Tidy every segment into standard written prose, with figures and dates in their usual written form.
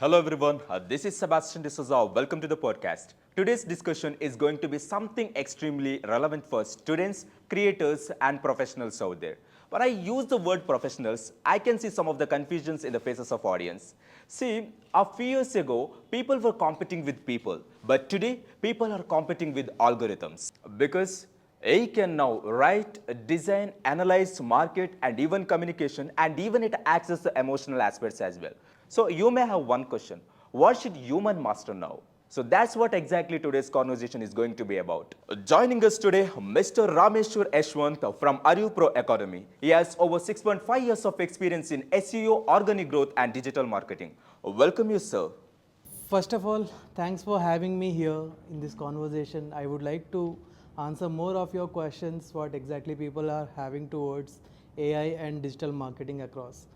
Hello everyone, this is Sebastian D'Souza. Welcome to the podcast. Today's discussion is going to be something extremely relevant for students, creators and professionals out there. When I use the word professionals, I can see some of the confusions in the faces of audience. See, a few years ago, people were competing with people, but today, people are competing with algorithms because AI can now write, design, analyze, market, and even communication, and even it access the emotional aspects as well. So you may have one question, what should human master now? So that's what exactly today's conversation is going to be about. Joining us today, Mr. Rameshwar Yashwant from Arivu Pro Academy. He has over 6.5 years of experience in SEO, organic growth, and digital marketing. Welcome you, sir. First of all, thanks for having me here in this conversation. I would like to answer more of your questions, what exactly people are having towards AI and digital marketing across.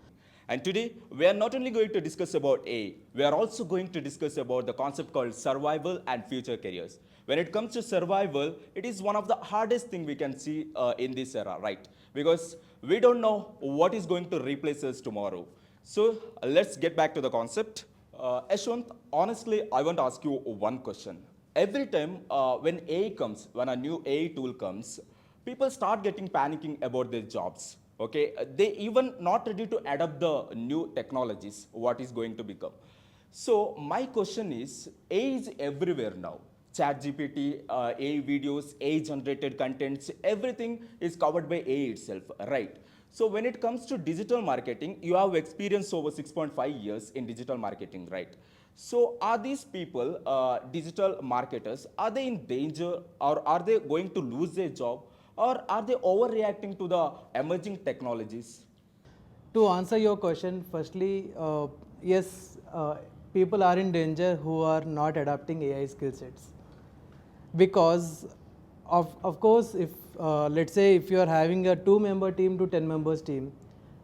And today, we are not only going to discuss about AI, we are also going to discuss about the concept called survival and future careers. When it comes to survival, it is one of the hardest thing we can see in this era, right? Because we don't know what is going to replace us tomorrow. So let's get back to the concept. Ashwant, honestly, I want to ask you one question. Every time when AI comes, when a new AI tool comes, people start getting panicking about their jobs. Okay, they even not ready to adapt the new technologies, what is going to become. So my question is, AI is everywhere now. Chat GPT, AI videos, AI generated contents, everything is covered by AI itself, right? So when it comes to digital marketing, you have experience over 6.5 years in digital marketing, right? So are these people, digital marketers, are they in danger or are they going to lose their job? Or are they overreacting to the emerging technologies? To answer your question, firstly, yes, people are in danger who are not adapting AI skill sets. Because, of course, if let's say if you are having a 2-member team to 10 members team,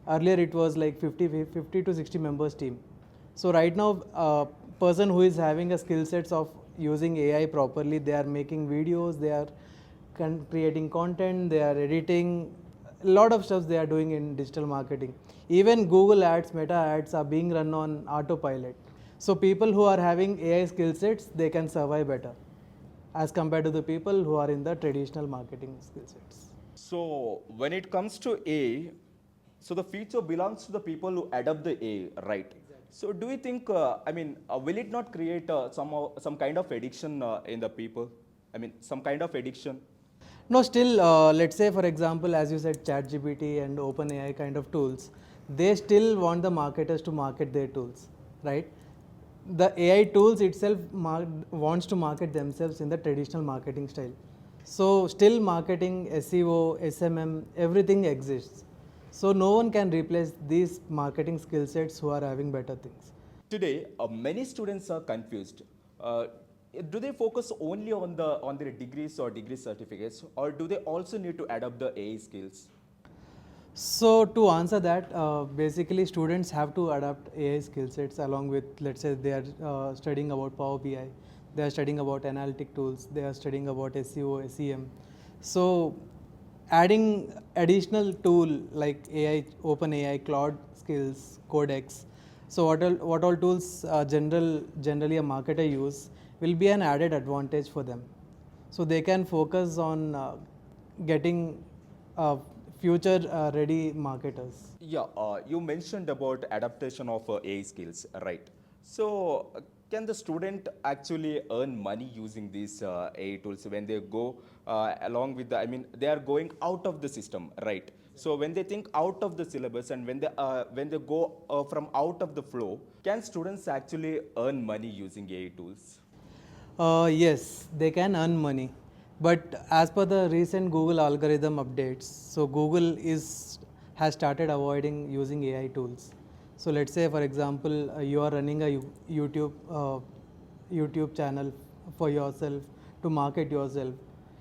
earlier it was like 50 to 60 members team. So right now, person who is having a skill sets of using AI properly, they are making videos, they are creating content, they are editing, a lot of stuff they are doing in digital marketing. Even Google ads, Meta ads are being run on autopilot. So people who are having AI skill sets, they can survive better as compared to the people who are in the traditional marketing skill sets. So when it comes to AI, so the future belongs to the people who adopt the AI, right? Exactly. So do you think, will it not create some kind of addiction in the people? I mean, some kind of addiction? No, still, let's say for example, as you said, ChatGPT and OpenAI kind of tools, they still want the marketers to market their tools, right? The AI tools itself wants to market themselves in the traditional marketing style. So still marketing, SEO, SMM, everything exists. So no one can replace these marketing skill sets who are having better things. Today, many students are confused. Uh, do they focus only on their degrees or degree certificates, or do they also need to adopt the AI skills? So to answer that, basically students have to adapt AI skill sets along with, let's say they are studying about Power BI, they are studying about analytic tools, they are studying about SEO, SEM. So adding additional tool like AI, OpenAI, Cloud skills, Codex. So what all tools generally a marketer use will be an added advantage for them. So they can focus on getting future ready marketers. Yeah, you mentioned about adaptation of AI skills, right? So, can the student actually earn money using these AI tools when they go along with the, they are going out of the system, right? So, when they think out of the syllabus and when they go from out of the flow, can students actually earn money using AI tools? Yes, they can earn money, but as per the recent Google algorithm updates, so Google has started avoiding using AI tools. So let's say, for example, you are running a YouTube channel for yourself to market yourself.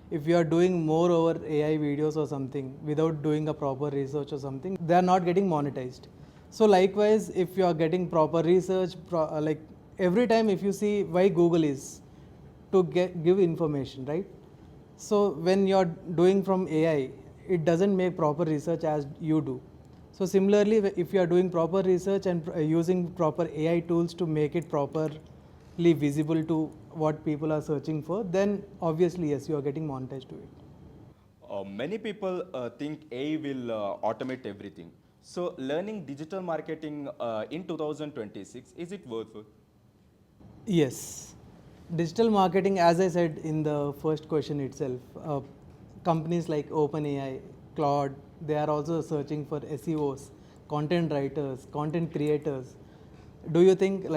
If you are doing more over AI videos or something without doing a proper research or something, they are not getting monetized. So likewise, if you are getting proper research, like every time if you see why Google is to give information, right? So when you're doing from AI, it doesn't make proper research as you do. So similarly, if you are doing proper research and using proper AI tools to make it properly visible to what people are searching for, then obviously yes, you are getting monetized to it. Many people think AI will automate everything. So, learning digital marketing in 2026, is it worth it? Yes. Digital marketing, as I said in the first question itself, companies like OpenAI, Claude, they are also searching for SEOs, content writers, content creators. Do you think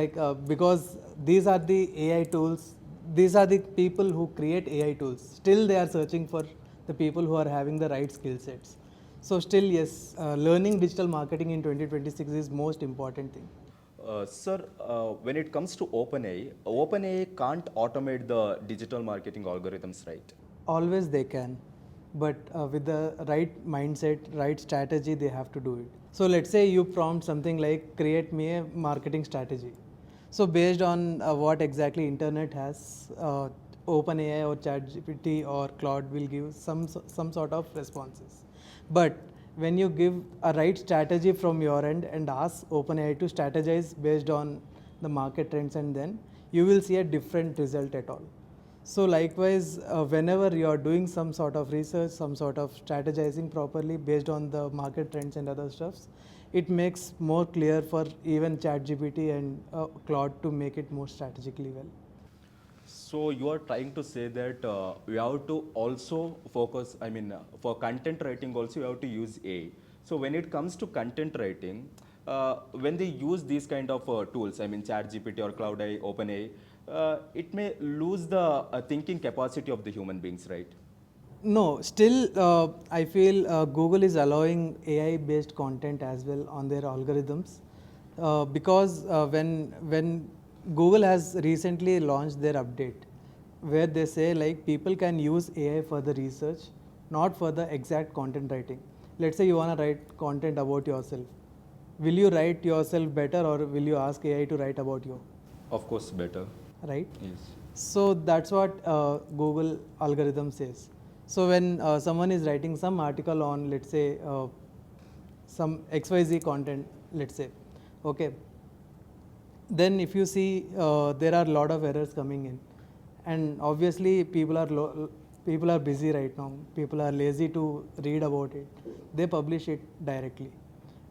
because these are the AI tools, these are the people who create AI tools, still they are searching for the people who are having the right skill sets. So still yes, learning digital marketing in 2026 is most important thing. Sir, when it comes to OpenAI, OpenAI can't automate the digital marketing algorithms, right? Always they can, but with the right mindset, right strategy, they have to do it. So let's say you prompt something like create me a marketing strategy. So based on what exactly internet has, OpenAI or ChatGPT or Claude will give some sort of responses. But when you give a right strategy from your end and ask OpenAI to strategize based on the market trends, and then you will see a different result at all. So likewise, whenever you are doing some sort of research, some sort of strategizing properly based on the market trends and other stuffs, it makes more clear for even ChatGPT and Claude to make it more strategically well. So you are trying to say that we have to also focus, for content writing also you have to use AI. So when it comes to content writing, when they use these kind of tools, ChatGPT or Cloud AI, OpenAI, it may lose the thinking capacity of the human beings, right? No, still I feel Google is allowing AI based content as well on their algorithms because when Google has recently launched their update where they say like people can use AI for the research, not for the exact content writing. Let's say you want to write content about yourself. Will you write yourself better or will you ask AI to write about you? Of course, better. Right? Yes. So that's what Google algorithm says. So when someone is writing some article on, let's say, some XYZ content, let's say, okay, then if you see there are a lot of errors coming in, and obviously people are busy right now. People are lazy to read about it. They publish it directly.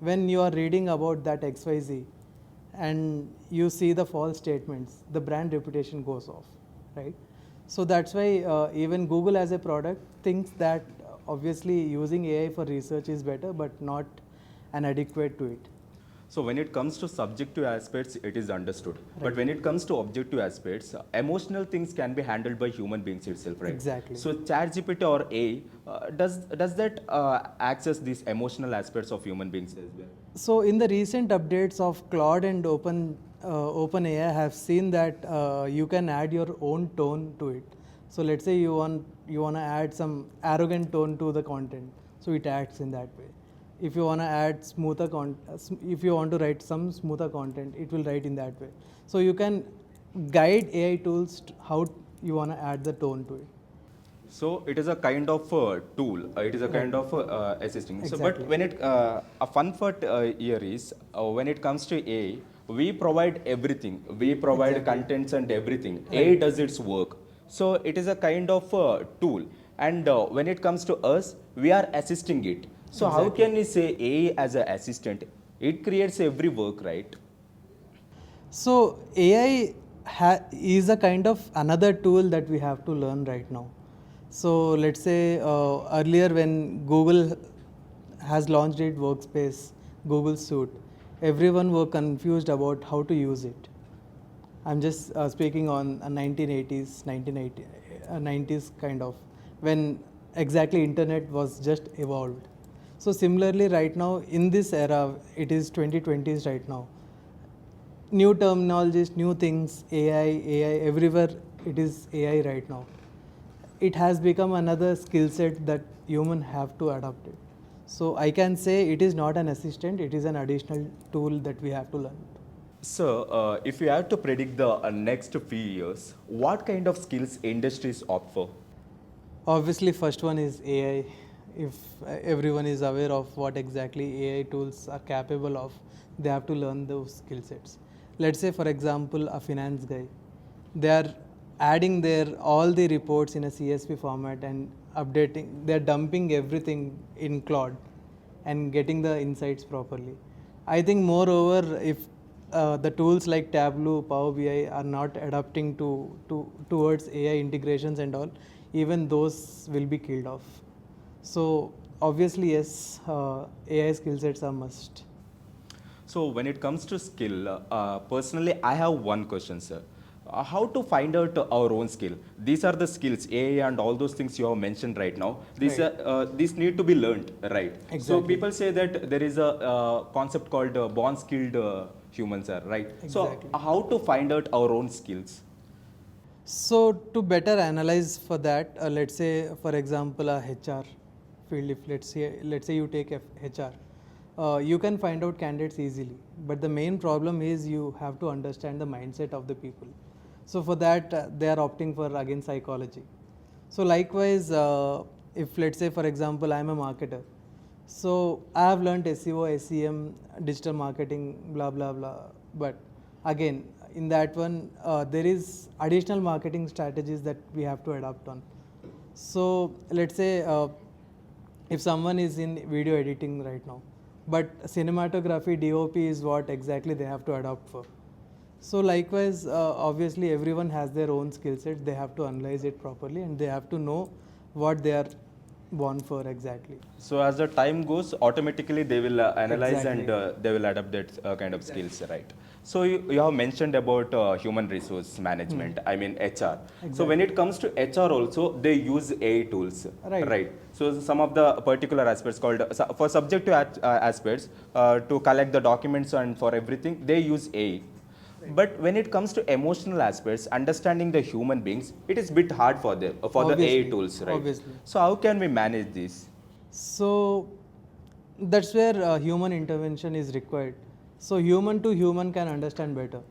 When you are reading about that XYZ, and you see the false statements, the brand reputation goes off, right? So that's why even Google as a product thinks that obviously using AI for research is better, but not an adequate to it. So when it comes to subjective aspects, it is understood. But when it comes to objective aspects, emotional things can be handled by human beings itself, right? Exactly. So ChatGPT or AI, does that access these emotional aspects of human beings as well? So in the recent updates of Claude and OpenAI, I have seen that you can add your own tone to it. So let's say you want to add some arrogant tone to the content, so it acts in that way. If you want to add if you want to write some smoother content, it will write in that way. So you can guide AI tools to how you want to add the tone to it. So it is a kind of tool. It is a kind of assisting. So, but Exactly. when a fun part here is when it comes to AI, we provide everything. We provide Exactly. contents and everything. AI does its work. So it is a kind of tool. And when it comes to us, we are assisting it. So how can we say AI as an assistant? It creates every work, right? So AI is a kind of another tool that we have to learn right now. So let's say earlier when Google has launched its workspace, Google Suite, everyone were confused about how to use it. I'm just speaking on 1980s, 1980, 90s kind of, when exactly internet was just evolved. So similarly, right now in this era, it is 2020s right now. New terminologies, new things, AI, everywhere it is AI right now. It has become another skill set that human have to adopt it. So I can say it is not an assistant, it is an additional tool that we have to learn. So, if you have to predict the next few years, what kind of skills industries opt for? Obviously, first one is AI. if everyone is aware of what exactly AI tools are capable of, they have to learn those skill sets. Let's say, for example, a finance guy, they are adding their all the reports in a CSV format and updating. They are dumping everything in Claude and getting the insights properly. I think, moreover, if the tools like Tableau, Power BI are not adapting towards AI integrations and all, even those will be killed off. So obviously, yes, AI skill sets are must. So when it comes to skill, personally, I have one question, sir. How to find out our own skill? These are the skills, AI and all those things you have mentioned right now. Right. These need to be learned, right? So Exactly. people say that there is a concept called born skilled humans, are right? So Exactly. how to find out our own skills? So to better analyze for that, let's say, for example, a HR field. If let's say you take HR, you can find out candidates easily. But the main problem is you have to understand the mindset of the people. So for that, they are opting for again psychology. So likewise, if let's say, for example, I am a marketer, so I have learned SEO, SEM, digital marketing, blah blah blah. But again, in that one, there is additional marketing strategies that we have to adapt on. So let's say if someone is in video editing right now, but cinematography, DOP is what exactly they have to adapt for. So likewise, obviously everyone has their own skill set. They have to analyze it properly and they have to know what they are born for exactly. So as the time goes, automatically they will analyze and Exactly. they will adapt that kind of skills, right? So you have mentioned about human resource management. I mean HR. So when Exactly. it comes to HR also, they use AI tools, Right. right? So some of the particular aspects called for subjective aspects to collect the documents and for everything, they use AI. But when it comes to emotional aspects, understanding the human beings, it is bit hard for them for the AI Obviously. tools, right? Obviously. So how can we manage this? So that's where human intervention is required. So human to human can understand better.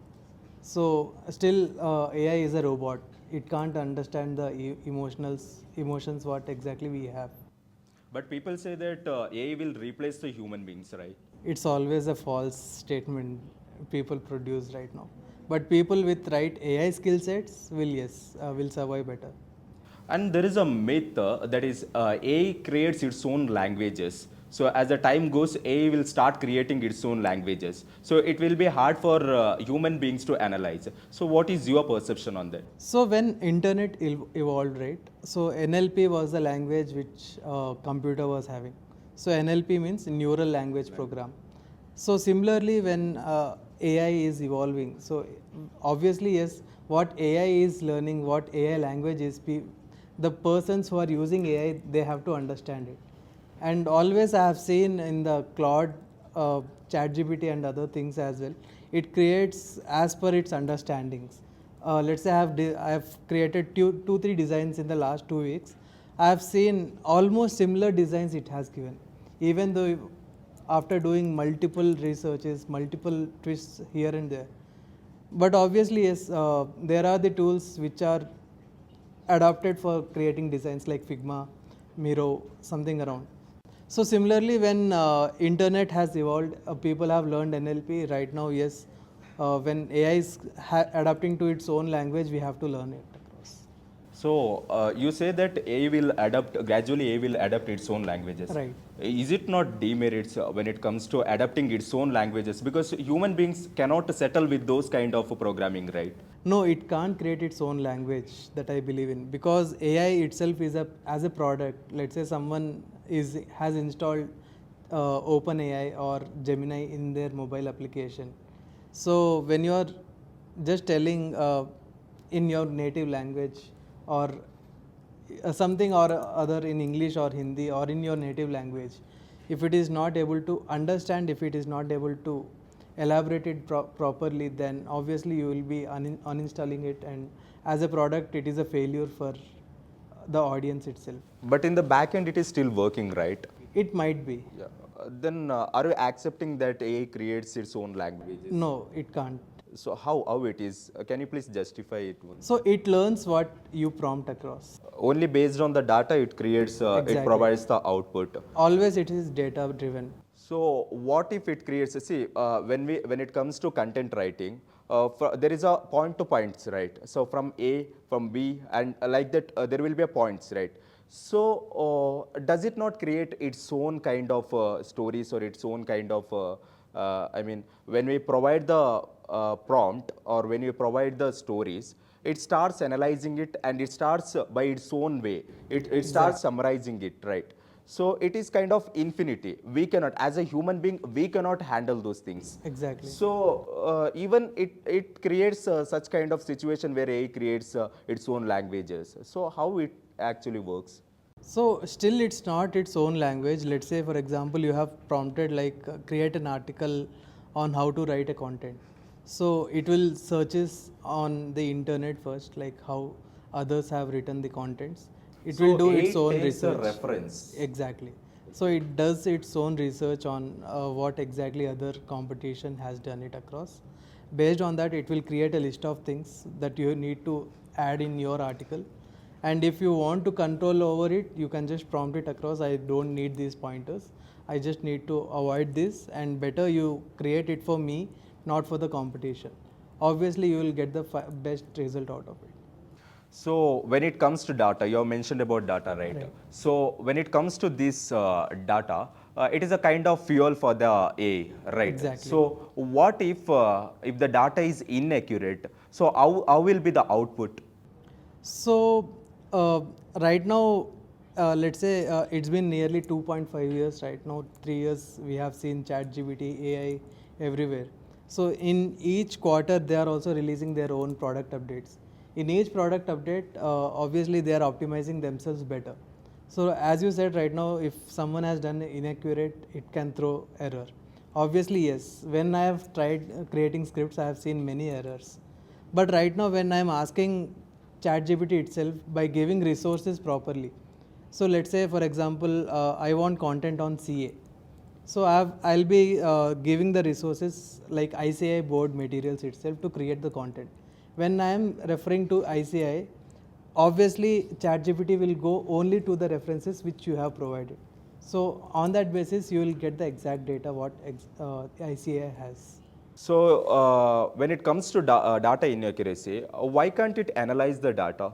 So still, AI is a robot. It can't understand the emotions what exactly we have. But people say that AI will replace the human beings, right? It's always a false statement people produce right now. But people with right AI skill sets will survive better. And there is a myth that is AI creates its own languages. So as the time goes, AI will start creating its own languages. So it will be hard for human beings to analyze. So what is your perception on that? So when internet evolved, right? So NLP was the language which computer was having. So NLP means neural language program. So similarly, when AI is evolving, so obviously yes, what AI is learning, what AI language is, the persons who are using AI, they have to understand it. And always I have seen in the Claude, ChatGPT and other things as well, it creates as per its understandings. Let's say I have created two, three designs in the last 2 weeks. I have seen almost similar designs it has given. Even though after doing multiple researches, multiple twists here and there. But obviously, yes, there are the tools which are adapted for creating designs like Figma, Miro, something around. So similarly, when internet has evolved, people have learned NLP. Right now, yes, when AI is adapting to its own language, we have to learn it across. So you say that AI will adapt gradually. AI will adapt its own languages. Right. Is it not demerits when it comes to adapting its own languages? Because human beings cannot settle with those kind of programming, right? No, it can't create its own language that I believe in, because AI itself is as a product. Let's say someone has installed OpenAI or Gemini in their mobile application. So when you are just telling in your native language or something or other in English or Hindi or in your native language, if it is not able to understand, if it is not able to elaborate it properly, then obviously you will be uninstalling it, and as a product it is a failure for the audience itself. But in the back end, it is still working, right? It might be. Yeah. Then are you accepting that AI creates its own languages? No, it can't. So how it is? Can you please justify it once? So it learns what you prompt across. Only based on the data it creates, it Exactly. provides the output. Always it is data driven. So what if it creates? See, when it comes to content writing, there is a point to points, right? So from A, from B, and like that, there will be a points, right? So does it not create its own kind of stories or its own kind of? I mean, when we provide the prompt or when we provide the stories, it starts analyzing it and it starts by its own way. It starts summarizing it, right? So it is kind of infinity. We cannot, as a human being, we cannot handle those things. Exactly. So even it creates such kind of situation where AI creates its own languages. So how it actually works? So still it's not its own language. Let's say for example you have prompted like create an article on how to write a content. So it will searches on the internet first, like how others have written the contents. It will do its own takes a research. reference. Exactly. So it does its own research on what exactly other competition has done it across. Based on that, it will create a list of things that you need to add in your article. And if you want to control over it, you can just prompt it across. I don't need these pointers. I just need to avoid this, and better you create it for me, not for the competition. Obviously, you will get the best result out of it. So when it comes to data, you have mentioned about data, right? So when it comes to this data, it is a kind of fuel for the AI, right? Exactly. So what if the data is inaccurate? So how will be the output? So right now, let's say it's been nearly 2.5 years. Right now, 3 years we have seen ChatGPT, AI everywhere. So in each quarter, they are also releasing their own product updates. In each product update, obviously they are optimizing themselves better. So as you said right now, if someone has done inaccurate, it can throw error. Obviously, yes. When I have tried creating scripts, I have seen many errors. But right now, when I am asking ChatGPT itself by giving resources properly. So let's say, for example, I want content on CA. So I'll be giving the resources like ICI board materials itself to create the content. When I am referring to ICI, obviously ChatGPT will go only to the references which you have provided. So on that basis, you will get the exact data what ICI has. So when it comes to data inaccuracy, why can't it analyze the data?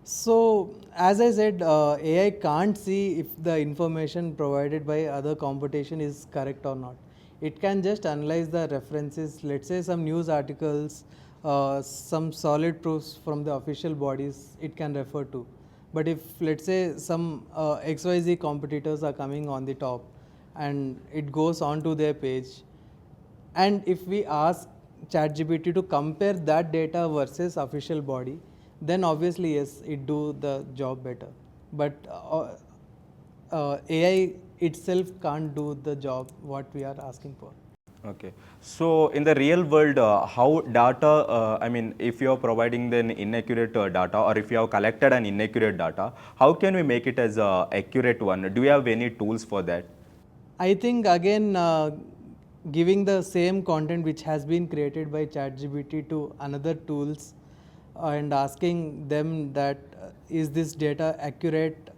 So, as I said, AI can't see if the information provided by other competition is correct or not. It can just analyze the references, let's say some news articles, some solid proofs from the official bodies it can refer to. But if, let's say, some XYZ competitors are coming on the top and it goes on to their page, and if we ask ChatGPT to compare that data versus official body, then obviously yes, it do the job better. But AI itself can't do the job what we are asking for. Okay. So in the real world, how data, I mean, if you are providing the inaccurate data or if you have collected an inaccurate data, how can we make it as a accurate one? Do you have any tools for that? I think again, giving the same content which has been created by ChatGPT to another tools and asking them that is this data accurate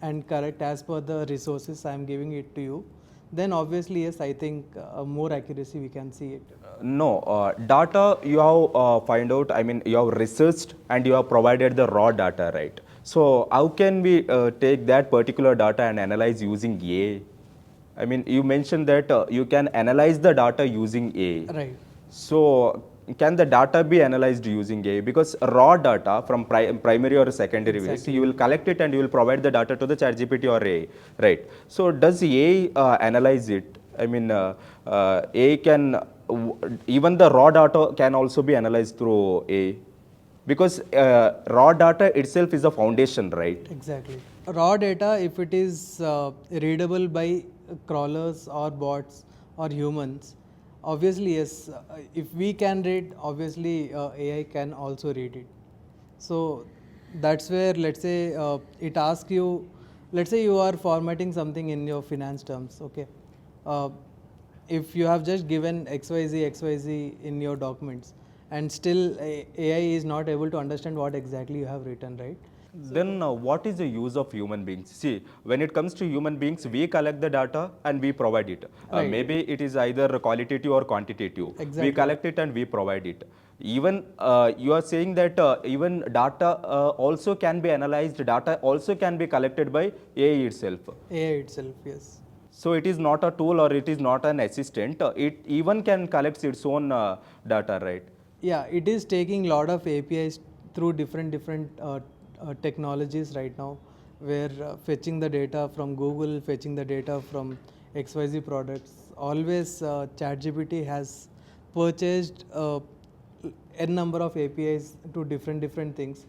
and correct as per the resources I am giving it to you, then obviously yes, I think more accuracy we can see it. No, data you have find out, I mean, you have researched and you have provided the raw data, right? So how can we take that particular data and analyze using AI? I mean, you mentioned that you can analyze the data using AI. Right. So can the data be analyzed using AI? Because raw data from primary or secondary ways, Exactly. you will collect it and you will provide the data to the ChatGPT or AI, right? So does AI analyze it? I mean, AI can, even the raw data can also be analyzed through AI. Because raw data itself is a foundation, right? Exactly. Raw data, if it is readable by crawlers or bots or humans, obviously yes. If we can read, obviously AI can also read it. So that's where, let's say, it asks you, let's say you are formatting something in your finance terms, okay. Uh, if you have just given XYZ in your documents, and still AI is not able to understand what exactly you have written, right? Then what is the use of human beings? See, when it comes to human beings, we collect the data and we provide it. Right. Maybe it is either qualitative or quantitative. We Exactly. collect it and we provide it. Even you are saying that even data also can be analyzed, data also can be collected by AI itself. AI itself, yes. So it is not a tool or it is not an assistant. It even can collect its own data, right? Yeah, it is taking lot of APIs through different technologies right now, where fetching the data from Google, fetching the data from XYZ products. Always ChatGPT has purchased n number of APIs to different things.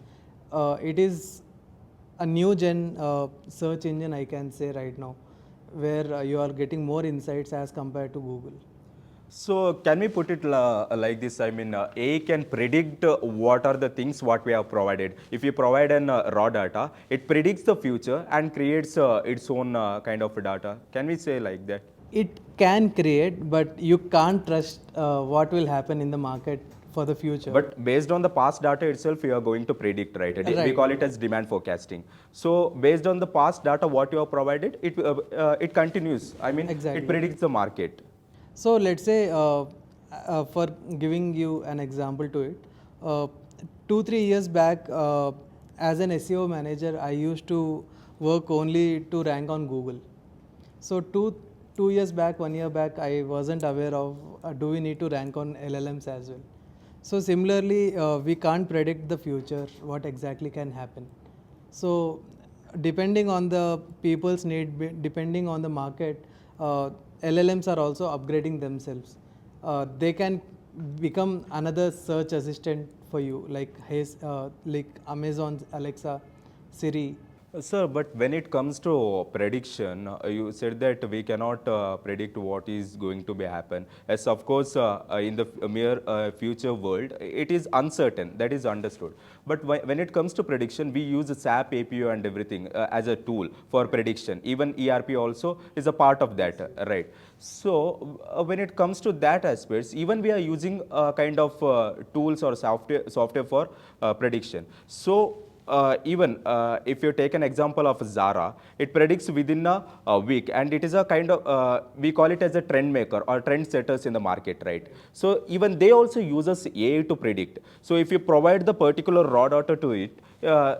It is a new gen search engine, I can say right now, where you are getting more insights as compared to Google. So can we put it like this? I mean, AI can predict what are the things what we have provided. If you provide an raw data, it predicts the future and creates its own kind of data. Can we say like that? It can create, but you can't trust what will happen in the market for the future. But based on the past data itself, you are going to predict, right? We Right. call it as demand forecasting. So based on the past data what you have provided, it continues. I mean, Exactly. it predicts the market. So let's say, for giving you an example to it, 2-3 years back, as an SEO manager, I used to work only to rank on Google. So 2 years back, 1 year back, I wasn't aware of do we need to rank on LLMs as well. So similarly, we can't predict the future, what exactly can happen. So depending on the people's need, depending on the market, LLMs are also upgrading themselves. They can become another search assistant for you, like Amazon's Alexa, Siri. Sir, but when it comes to prediction, you said that we cannot predict what is going to be happen. As of course, in the mere future world, it is uncertain. That is understood. But when it comes to prediction, we use SAP API and everything as a tool for prediction. Even ERP also is a part of that, right? So when it comes to that aspects, even we are using kind of tools or software for prediction. So even if you take an example of Zara, it predicts within a week, and it is a kind of we call it as a trend maker or trend setters in the market, right? So even they also uses AI to predict. So if you provide the particular raw data to it,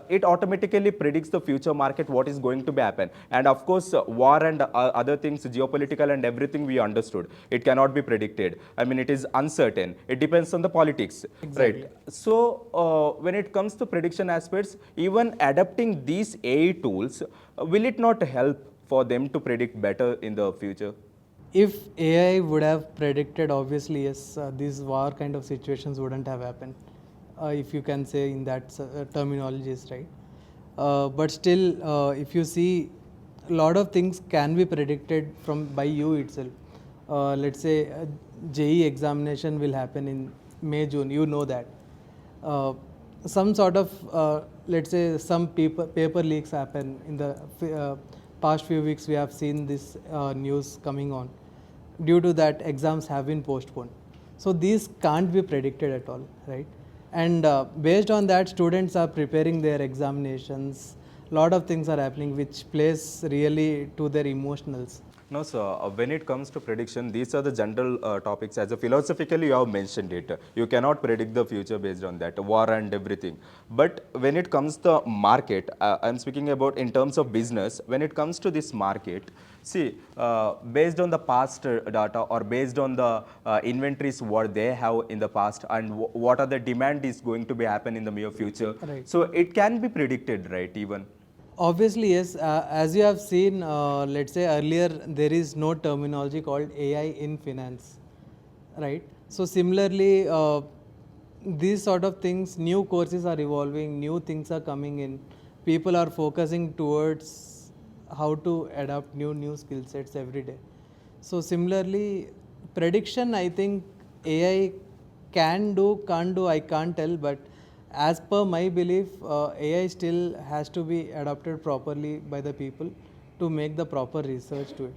it automatically predicts the future market what is going to be happen. And of course, war and other things, geopolitical and everything we understood. It cannot be predicted. I mean, it is uncertain. It depends on the politics, Exactly. right? So when it comes to prediction aspects, even adapting these AI tools, will it not help for them to predict better in the future? If AI would have predicted, obviously, yes, these war kind of situations wouldn't have happened, if you can say in that terminologies, right? But still, if you see, a lot of things can be predicted from by you itself. Let's say JEE examination will happen in May, June. You know that. Some sort of, let's say, some paper leaks happen in the past few weeks. We have seen this news coming on. Due to that, exams have been postponed. So these can't be predicted at all, right? And based on that, students are preparing their examinations. Lot of things are happening, which plays really to their emotionals. No, sir. When it comes to prediction, these are the general topics. As a philosophically, you have mentioned it. You cannot predict the future based on that, war and everything. But when it comes to market, I'm speaking about in terms of business. When it comes to this market, see, based on the past data or based on the inventories what they have in the past and what are the demand is going to be happen in the near future. Right. So it can be predicted, right? Even. Obviously, yes. As you have seen, let's say earlier, there is no terminology called AI in finance, right? So similarly, these sort of things, new courses are evolving, new things are coming in. People are focusing towards how to adapt new skill sets every day. So similarly, prediction, I think AI can do, can't do, I can't tell, but as per my belief, AI still has to be adopted properly by the people to make the proper research to it.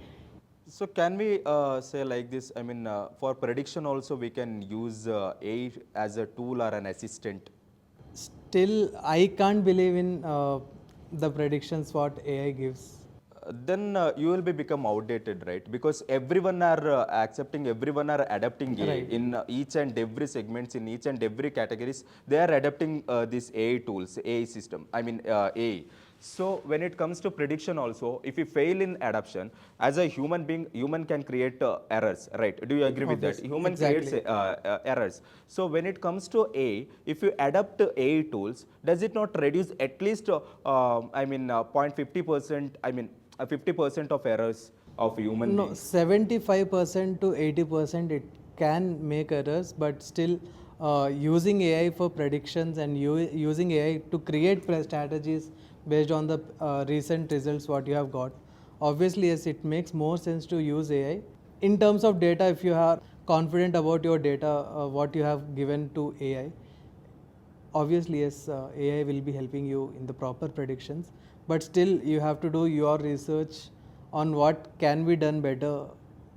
So can we say like this? I mean, for prediction also we can use AI as a tool or an assistant. Still, I can't believe in the predictions what AI gives. Then you will be become outdated, right? Because everyone are accepting, everyone are adapting AI Right. in each and every segments, in each and every categories. They are adapting these AI tools, AI system. I mean AI. So when it comes to prediction also, if you fail in adaptation, as a human being, human can create errors, right? Do you agree with that? Obviously, Human creates exactly. errors. So when it comes to AI, if you adapt to AI tools, does it not reduce at least, I mean, 0.50%, I mean, 50% of errors of human No, beings? 75% to 80% it can make errors, but still using AI for predictions and using AI to create strategies based on the recent results what you have got. Obviously, yes, it makes more sense to use AI. In terms of data, if you are confident about your data, what you have given to AI, obviously yes, AI will be helping you in the proper predictions, but still you have to do your research on what can be done better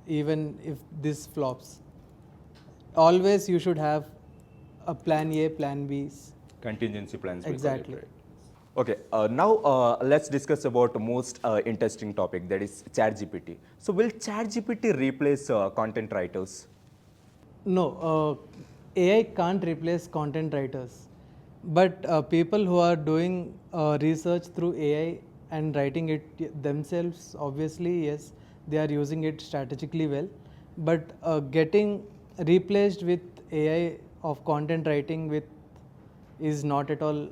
even if this flops. Always you should have a plan A, plan B. Contingency plans, we call it, Exactly. right? Okay, now let's discuss about the most interesting topic, that is ChatGPT. So will ChatGPT replace content writers? No, AI can't replace content writers, but people who are doing research through AI and writing it themselves, obviously, yes, they are using it strategically well. But getting replaced with AI of content writing with is not at all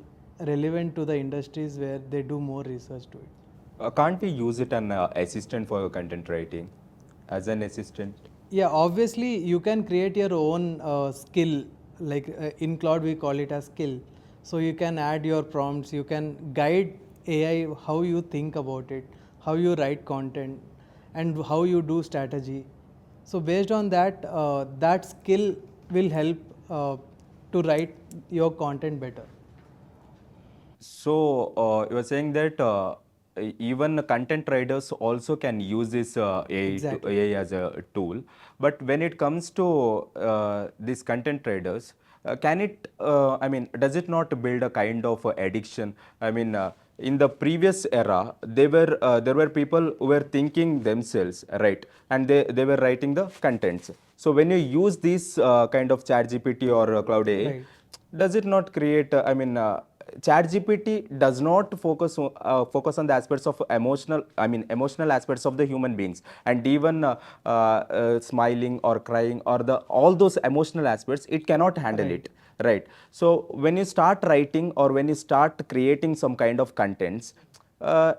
relevant to the industries where they do more research to it. Can't we use it an assistant for content writing, as an assistant? Yeah, obviously you can create your own skill. Like in cloud, we call it as skill. So you can add your prompts. You can guide AI how you think about it, how you write content, and how you do strategy. So based on that, that skill will help to write your content better. So you are saying that even content writers also can use this Exactly. AI as a tool, but when it comes to these content traders, can it? I mean, does it not build a kind of addiction? I mean, in the previous era, there were people who were thinking themselves, right, and they were writing the contents. So when you use this kind of ChatGPT or Cloud AI, Right. does it not create? I mean. ChatGPT does not focus on the aspects of emotional, I mean emotional aspects of the human beings, and even smiling or crying or the all those emotional aspects, it cannot handle Right. it, right? So when you start writing or when you start creating some kind of contents,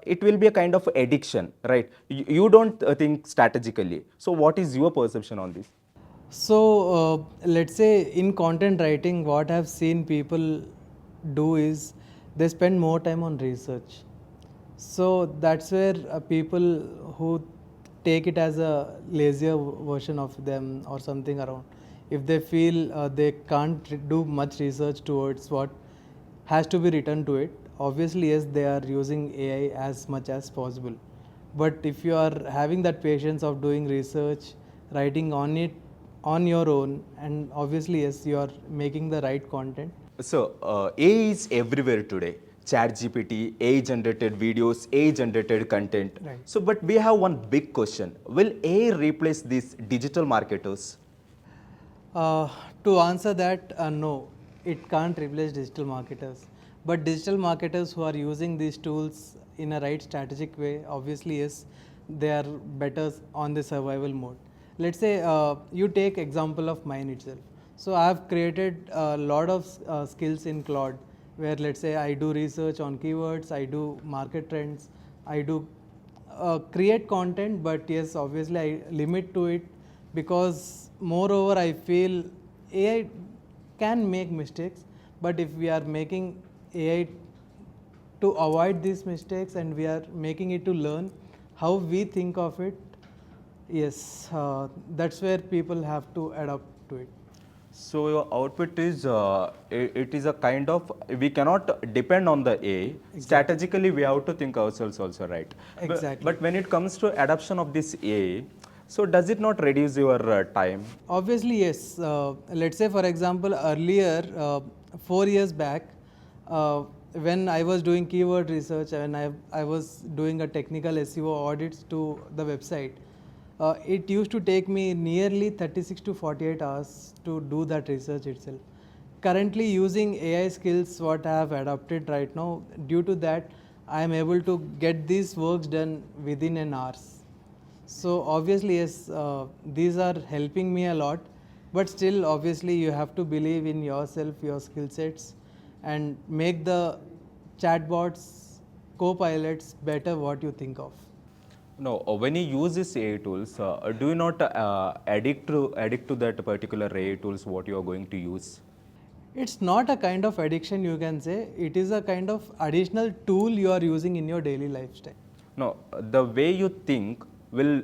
it will be a kind of addiction, right? You don't think strategically. So what is your perception on this? So, let's say in content writing, what I've seen people do is they spend more time on research. So, that's where people who take it as a lazier version of them or something around, if they feel they can't do much research towards what has to be written to it, obviously, yes, they are using AI as much as possible. But if you are having that patience of doing research, writing on it on your own, and obviously, yes, you are making the right content. So, AI is everywhere today. ChatGPT, AI-generated videos, AI-generated content. Right. So, but we have one big question. Will AI replace these digital marketers? Uh, to answer that, no, it can't replace digital marketers. But digital marketers who are using these tools in a right strategic way, obviously, yes, they are better on the survival mode. Let's say you take example of mine itself. So I have created a lot of skills in Claude, where let's say I do research on keywords, I do market trends, I do create content, but yes, obviously I limit to it because moreover I feel AI can make mistakes, but if we are making AI to avoid these mistakes and we are making it to learn how we think of it, yes, that's where people have to adapt to it. So, your output is, it is a kind of, we cannot depend on the AI. Exactly. Strategically, we have to think ourselves also, right? Exactly. But when it comes to adoption of this AI, So does it not reduce your time? Obviously, yes. Let's say, for example, earlier, 4 years back, when I was doing keyword research and I was doing a technical SEO audits to the website, it used to take me nearly 36 to 48 hours to do that research itself. Currently, using AI skills, what I have adopted right now, due to that, I am able to get these works done within an hour. So obviously, yes, these are helping me a lot, but still, obviously, you have to believe in yourself, your skill sets, and make the chatbots, co-pilots better what you think of. No, when you use these AI tools, do you not addict to that particular AI tools what you are going to use? It's not a kind of addiction, you can say. It is a kind of additional tool you are using in your daily lifestyle. No, the way you think will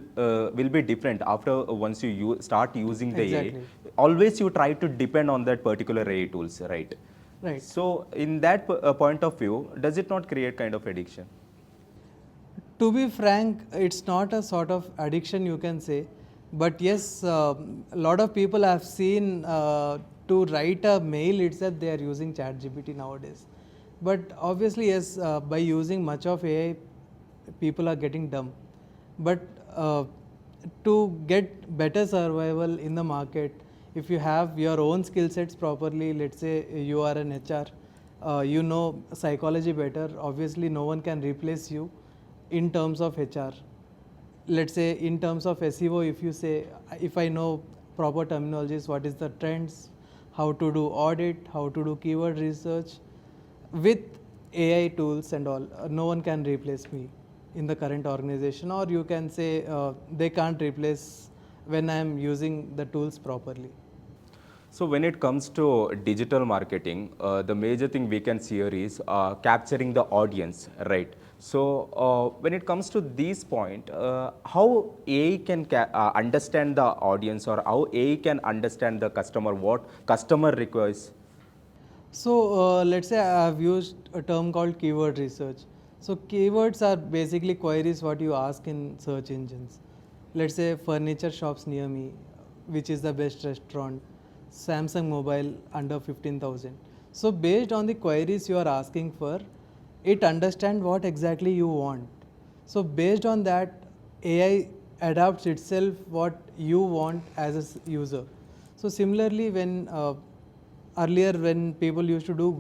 be different after once you start using the AI. Exactly. Always you try to depend on that particular AI tools, right? Right. So in that point of view, does it not create kind of addiction? To be frank, it's not a sort of addiction you can say, but yes, a lot of people have seen to write a mail itself they are using ChatGPT nowadays. But obviously, yes, by using much of AI, people are getting dumb. But to get better survival in the market, if you have your own skill sets properly, let's say you are an HR, you know psychology better, obviously no one can replace you in terms of HR. Let's say in terms of SEO, if you say, if I know proper terminologies, what is the trends, how to do audit, how to do keyword research, with AI tools and all, no one can replace me in the current organization, or you can say they can't replace when I'm using the tools properly. So when it comes to digital marketing, the major thing we can see here is capturing the audience, right? So when it comes to this point, how AI can understand the audience, or how AI can understand the customer, what customer requires? So let's say I have used a term called keyword research. So keywords are basically queries what you ask in search engines. Let's say furniture shops near me, which is the best restaurant, Samsung mobile under 15,000. So based on the queries you are asking for, it understands what exactly you want. So based on that, AI adapts itself what you want as a user. So similarly, when earlier when people used to do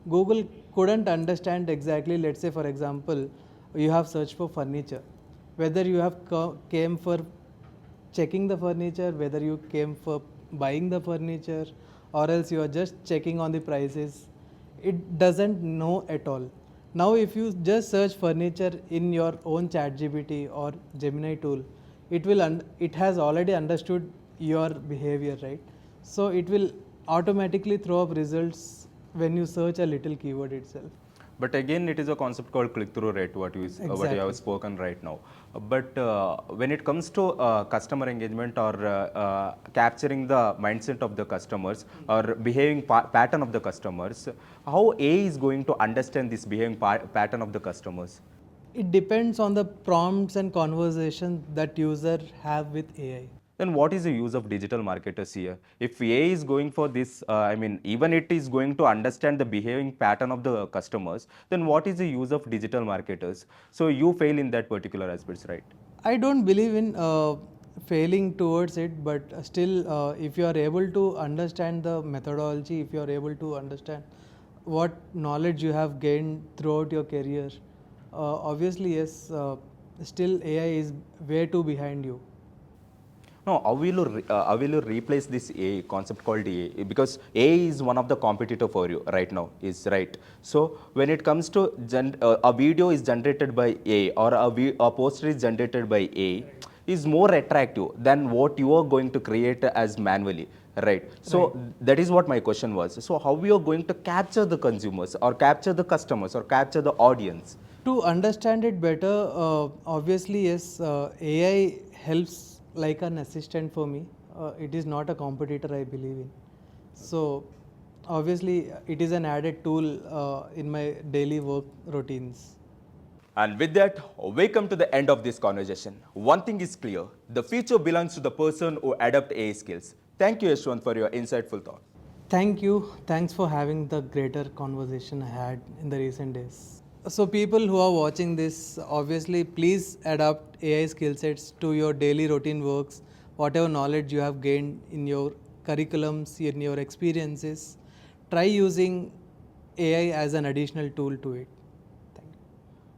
Google couldn't understand exactly, let's say for example, you have searched for furniture, whether you have came for checking the furniture, whether you came for buying the furniture, or else you are just checking on the prices, it doesn't know at all. Now if you just search furniture in your own ChatGPT or Gemini tool, it has already understood your behavior, right? So it will automatically throw up results when you search a little keyword itself. But again, it is a concept called click-through rate, what you have Exactly. spoken right now. But when it comes to customer engagement, or capturing the mindset of the customers, or behaving pattern of the customers, how AI is going to understand this behaving pattern of the customers? It depends on the prompts and conversations that user have with AI. Then what is the use of digital marketers here? If AI is going for this, I mean, even it is going to understand the behaving pattern of the customers, then what is the use of digital marketers? So you fail in that particular aspects, right? I don't believe in failing towards it, but still, if you are able to understand the methodology, if you are able to understand what knowledge you have gained throughout your career, obviously, yes, still AI is way too behind you. No, how will you replace this AI concept called AI? Because AI is one of the competitor for you right now, is right. So when it comes to a video is generated by AI, or a poster is generated by AI, is more attractive than what you are going to create as manually, right? So Right. that is what my question was. So how we are going to capture the consumers, or capture the customers, or capture the audience? To understand it better, obviously, yes, AI helps like an assistant for me. It is not a competitor, I believe in. So, obviously, it is an added tool in my daily work routines. And with that, we come to the end of this conversation. One thing is clear, the future belongs to the person who adapt AI skills. Thank you, Yashwant, for your insightful thought. Thank you. Thanks for having the greater conversation I had in the recent days. So, people who are watching this, obviously, please adapt AI skill sets to your daily routine works, whatever knowledge you have gained in your curriculums, in your experiences. Try using AI as an additional tool to it.